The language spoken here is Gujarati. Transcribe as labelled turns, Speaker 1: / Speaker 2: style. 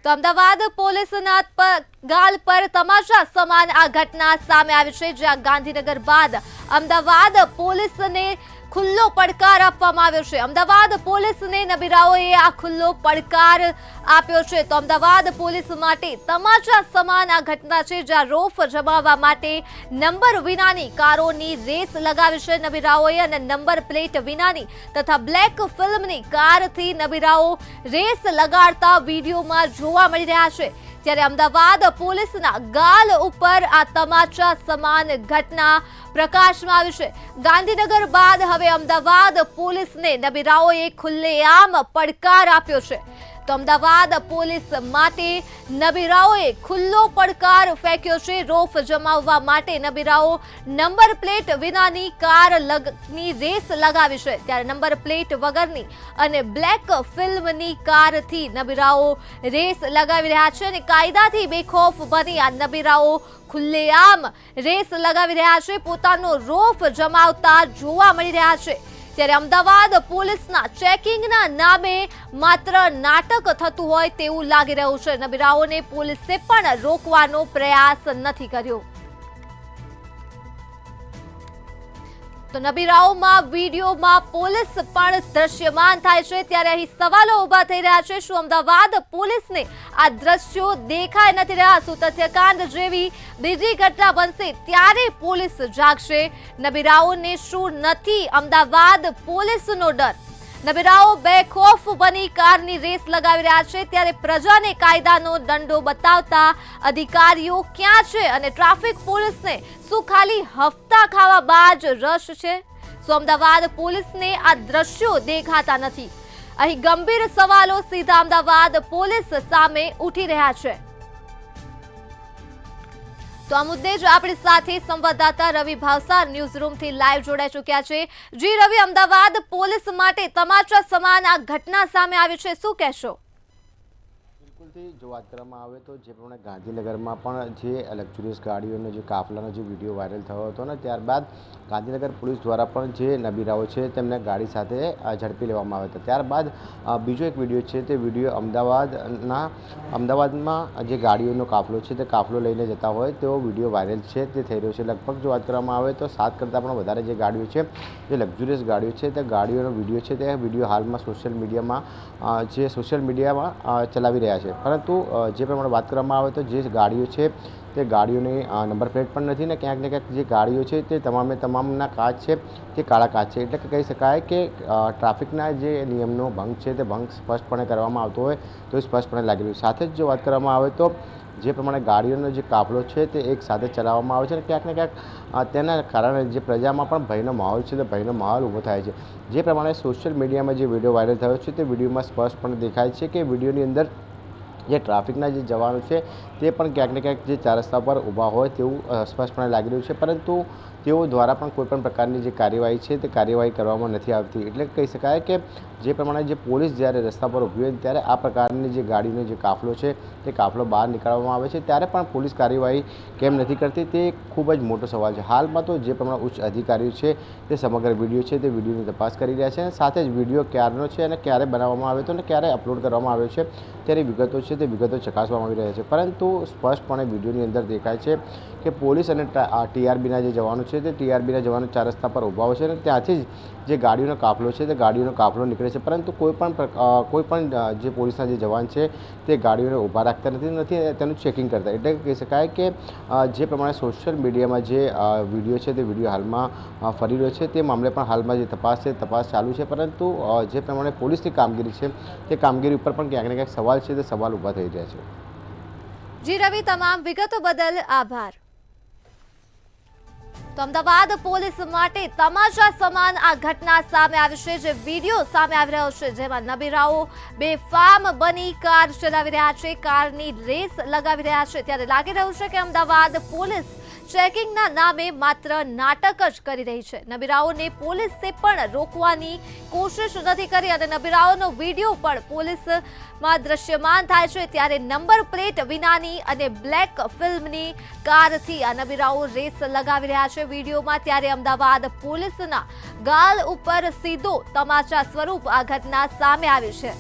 Speaker 1: તો અમદાવાદ પોલીસના ગાલ પર તમાશા સમાન આ ઘટના સામે આવી છે, જ્યાં ગાંધીનગર બાદ અમદાવાદ પોલીસને ખુલ્લો પડકાર આપવામાં આવ્યો છે. અમદાવાદ પોલીસને નબીરાઓએ આ ખુલ્લો પડકાર આપ્યો છે. તો અમદાવાદ પોલીસ માટે તમાશા સમાન આ ઘટના છે, જ્યાં રોફ જમાવવા માટે નંબર વિનાની કારોની રેસ લગાવી છે નબીરાઓએ, અને નંબર પ્લેટ વિનાની તથા બ્લેક ફિલ્મની કારથી નબીરાઓ રેસ લગાડતા વિડીયોમાં જોવા મળી રહ્યા છે. ત્યારે અમદાવાદ પોલીસના ગાલ ઉપર આ તમાચા સમાન ઘટના પ્રકાશમાં આવી છે. ગાંધીનગર બાદ હવે અમદાવાદ પોલીસને નબીરાઓએ ખુલ્લેઆમ પડકાર આપ્યો છે. તો અમદાવાદ પોલીસ માટે નબીરાઓએ ખુલ્લો પડકાર ફેંક્યો છે. રોફ જમાવવા માટે નબીરાઓ નંબર પ્લેટ વિનાની કારની રેસ લગાવી છે. ત્યારે નંબર પ્લેટ વગરની અને બ્લેક ફિલ્મની કારથી નબીરાઓ રેસ લગાવી રહ્યા છે, અને કાયદાથી બેખૌફ બની આ નબીરાઓ ખુલ્લેઆમ રેસ લગાવી રહ્યા છે, પોતાનો રોફ જમાવતા જોવા મળી રહ્યા છે. ત્યારે અમદાવાદ પોલીસના ચેકિંગના નામે માત્ર નાટક થતું હોય તેવું લાગી રહ્યું છે. નબીરાઓને પોલીસે પણ રોકવાનો પ્રયાસ નથી કર્યો. તો નબીરાઓમાં વિડીયોમાં પોલીસ પણ દ્રશ્યમાન થાય છે. ત્યારે અહીં સવાલો ઉભા થઈ રહ્યા છે, શું અમદાવાદ પોલીસને આ દ્રશ્યો દેખાઈ નથી રહ્યા? શું તથ્યકાંડ જેવી બીજી ઘટના બનશે ત્યારે પોલીસ જાગશે? નબીરાઓને શું નથી અમદાવાદ પોલીસનો ડર? નબીરાઓ બેખૌફ બની કારની રેસ લગાવી રહ્યા છે, ત્યારે પ્રજાને કાયદાનો દંડો બતાવતા અધિકારીઓ ક્યાં છે? અને ટ્રાફિક પોલીસને શું ખાલી હફતા ખાવા બાદ રસ છે? શું અમદાવાદ પોલીસને આ દ્રશ્યો દેખાતા નથી? અહીં ગંભીર સવાલો સીધા અમદાવાદ પોલીસ સામે ઉઠી રહ્યા છે. તો આ મુદ્દે જ આપણી સાથે સંવાદદાતા રવિ ભાવસાર ન્યૂઝ રૂમથી લાઈવ જોડાઈ ચૂક્યા છે. જી રવિ, અમદાવાદ પોલીસ માટે તમાચા સમાન આ ઘટના સામે આવી છે, શું કહેશો?
Speaker 2: બિલકુલથી જો વાત કરવામાં આવે તો જે પ્રમાણે ગાંધીનગરમાં પણ જે લક્ઝુરિયસ ગાડીઓનો જે કાફલાનો જે વિડીયો વાયરલ થયો હતો ને, ત્યારબાદ ગાંધીનગર પોલીસ દ્વારા પણ જે નબીરાઓ છે તેમને ગાડી સાથે ઝડપી લેવામાં આવ્યા હતા. ત્યારબાદ બીજો એક વિડીયો છે, તે વિડીયો અમદાવાદમાં જે ગાડીઓનો કાફલો છે તે કાફલો લઈને જતા હોય તેવો વિડીયો વાયરલ છે તે થઈ રહ્યો છે. લગભગ જો વાત કરવામાં આવે તો 7 કરતાં પણ વધારે જે ગાડીઓ છે, જે લક્ઝુરિયસ ગાડીઓ છે, તે ગાડીઓનો વિડીયો છે તે વિડીયો હાલમાં સોશિયલ મીડિયામાં ચલાવી રહ્યા છે. પરંતુ જે પ્રમાણે વાત કરવામાં આવે તો જે ગાડીઓ છે તે ગાડીઓની નંબર પ્લેટ પણ નથી, ને ક્યાંક ને ક્યાંક જે ગાડીઓ છે તે તમામના કાચ છે તે કાળા કાચ છે. એટલે કે કહી શકાય કે ટ્રાફિકના જે નિયમનો ભંગ છે તે ભંગ સ્પષ્ટપણે કરવામાં આવતો હોય તો સ્પષ્ટપણે લાગી રહ્યું. સાથે જ જો વાત કરવામાં આવે તો જે પ્રમાણે ગાડીઓનો જે કાફલો છે તે એક સાથે ચલાવવામાં આવે છે, અને ક્યાંક ને ક્યાંક તેના કારણે જે પ્રજામાં પણ ભયનો માહોલ છે તે ભયનો માહોલ ઊભો થાય છે. જે પ્રમાણે સોશિયલ મીડિયામાં જે વિડીયો વાયરલ થયો છે તે વિડીયોમાં સ્પષ્ટપણે દેખાય છે કે વિડીયોની અંદર જે ટ્રાફિકના જે જવાનો છે તે પણ ક્યાંક ને ક્યાંક જે 4 રસ્તા પર ઊભા હોય તેવું સ્પષ્ટપણે લાગી રહ્યું છે, પરંતુ તેઓ દ્વારા પણ કોઈપણ પ્રકારની જે કાર્યવાહી છે તે કાર્યવાહી કરવામાં નથી આવતી. એટલે કહી શકાય કે જે પ્રમાણે જે પોલીસ જ્યારે રસ્તા પર ઊભી હોય ત્યારે આ પ્રકારની જે ગાડીનો જે કાફલો છે તે કાફલો બહાર નીકાળવામાં આવે છે, ત્યારે પણ પોલીસ કાર્યવાહી કેમ નથી કરતી તે ખૂબ જ મોટો સવાલ છે. હાલમાં તો જે પ્રમાણે ઉચ્ચ અધિકારીઓ છે તે સમગ્ર વિડીયો છે તે વિડીયોની તપાસ કરી રહ્યા છે, સાથે જ વિડીયો ક્યારનો છે અને ક્યારે બનાવવામાં આવ્યો હતો અને ક્યારે અપલોડ કરવામાં આવ્યો છે તેની વિગતો છે તે વિગતો ચકાસવામાં આવી રહ્યા છે. પરંતુ સ્પષ્ટપણે વિડીયોની અંદર દેખાય છે કે પોલીસ અને ટીઆરબીના જે જવાનો છે તે ટીઆરબીના જવાનો 4 રસ્તા પર ઊભા હોય છે, અને ત્યાંથી જ જે ગાડીનો કાફલો છે તે ગાડીનો કાફલો નીકળે છે. પરંતુ કોઈ પણ જે પોલીસના જે જવાન છે તે ગાડીઓને ઊભા રાખતા નથી તેનું ચેકિંગ કરતા. એટલે કહી શકાય કે જે પ્રમાણે સોશિયલ મીડિયામાં જે વિડીયો છે તે વિડીયો હાલમાં ફરી રહ્યો છે તે મામલે પણ હાલમાં જે તપાસ છે તપાસ ચાલુ છે. પરંતુ જે પ્રમાણે પોલીસની કામગીરી છે તે કામગીરી ઉપર પણ ક્યાંક ને ક્યાંક સવાલ છે તે સવાલ ઊભા થઈ રહ્યા છે.
Speaker 1: જી રવિ, તમામ વિગતો બદલ આભાર. તો અમદાવાદ પોલીસ માટે તમાશા સમાન આ ઘટના સામે આવી છે, જે વિડીયો સામે આવી રહ્યો છે, જેમાં નબીરાઓ બેફામ બની કાર ચલાવી રહ્યા છે, કારની રેસ લગાવી રહ્યા છે. ત્યારે લાગી રહ્યું છે કે અમદાવાદ પોલીસ ચેકિંગના નામે માત્ર નાટક જ કરી રહી છે. નબીરાઓને પોલીસે પણ રોકવાની કોશિશ નથી કરી, અને નબીરાઓનો વિડીયો પણ પોલીસમાં દ્રશ્યમાન થાય છે, ત્યારે નંબર પ્લેટ વિનાની અને બ્લેક ફિલ્મની કારથી આ નબીરાઓ રેસ લગાવી રહ્યા છે વિડીયોમાં. ત્યારે અમદાવાદ પોલીસના ગાલ ઉપર સીધો તમાચા સ્વરૂપ આ ઘટના સામે આવી છે.